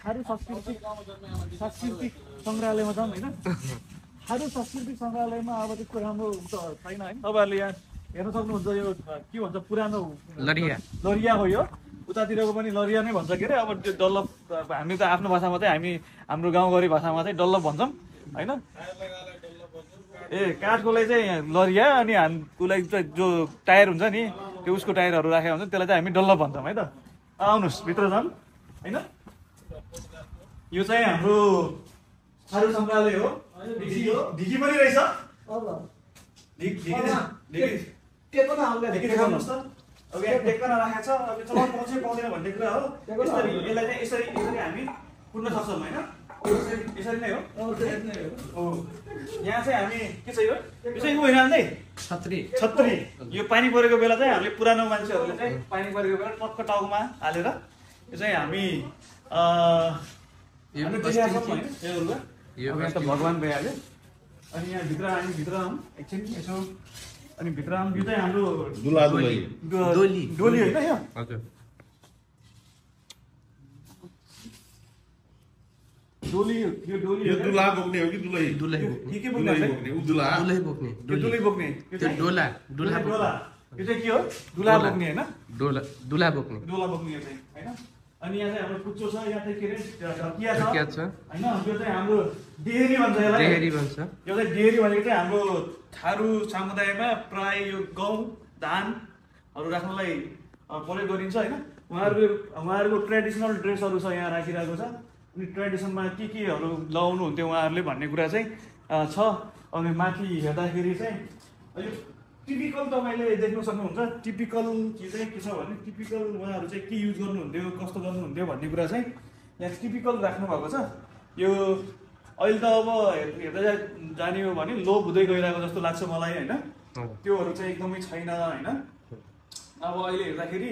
थारू सांस्कृतिक सङ्ग्रहालयमा जाउँ होइन। थारू सांस्कृतिक सङ्ग्रहालयमा अब त्यस्तो राम्रो त छैन है। तपाईँहरूले यहाँ हेर्न सक्नुहुन्छ यो के भन्छ पुरानो लरिया हो यो। उतातिरको पनि लरिया नै भन्छ के अरे। अब त्यो डल्लभ हामी त आफ्नो भाषामा चाहिँ हामी हाम्रो गाउँघरी भाषामा चाहिँ डल्लभ भन्छौँ होइन। ए काठकोलाई चाहिँ लरिया अनि उसलाई चाहिँ जो टायर हुन्छ नि त्यो उसको टायरहरू राखेको हुन्छ त्यसलाई चाहिँ हामी डल्लभ भन्छौँ है त। आउनुहोस् भित्र जाउँ होइन। यो चाहिँ हाम्रो थारू सङ्ग्रहालय हो। ढिकी पनि रहेछ। देखाउनुहोस् त। अब यहाँ टेक्न राखेको छ। अब चलाउनु पाउँछ पाउँदैन भन्ने कुरा हो। यसरी यसलाई चाहिँ यसरी हामी कुद्न सक्छौँ होइन। यसरी नै हो। यहाँ चाहिँ हामी के छ यो चाहिँ होइन नै छत्री। यो पानी परेको बेला चाहिँ हामीले पुरानो मान्छेहरूले चाहिँ पानी परेको बेला टक्क टाउकोमा हालेर यो चाहिँ हामी यहाँ त भगवान् भइहाल्यो। अनि यहाँ भित्र हामी भित्र आउँ एकछिन यसो। अनि भित्र आउँ यो चाहिँ हाम्रो डोली होइन यो। डोली यो डोली दुला बोक्ने हो कि दुलै बोक्ने त्यो डोला यो चाहिँ के हो दुला बोक्ने होइन। डोला बोक्ने यो चाहिँ होइन। अनि यहाँ चाहिँ हाम्रो कुच्चो छ। यहाँ चाहिँ के अरे ढकिया छ होइन। यो चाहिँ हाम्रो डेहरी भन्छ यसलाई। यो चाहिँ डेहरी भनेको चाहिँ हाम्रो थारू समुदायमा प्राय यो गहुँ धानहरू राख्नलाई प्रयोग गरिन्छ होइन। उहाँहरूको ट्रेडिसनल ड्रेसहरू छ यहाँ राखिरहेको छ। अनि ट्रेडिसनमा केहरू लगाउनु हुन्थ्यो उहाँहरूले भन्ने कुरा चाहिँ छ। अनि माथि हेर्दाखेरि चाहिँ यो टिपिकल तपाईँले देख्न सक्नुहुन्छ। टिपिकल चाहिँ के छ भने टिपिकल उहाँहरू चाहिँ के युज गर्नुहुन्थ्यो कस्तो गर्नुहुन्थ्यो भन्ने कुरा चाहिँ यहाँ टिपिकल राख्नु भएको छ। यो अहिले त अब हेर्दै जाने हो भने लोप हुँदै गइरहेको जस्तो लाग्छ मलाई होइन। त्योहरू चाहिँ एकदमै छैन होइन। अब अहिले हेर्दाखेरि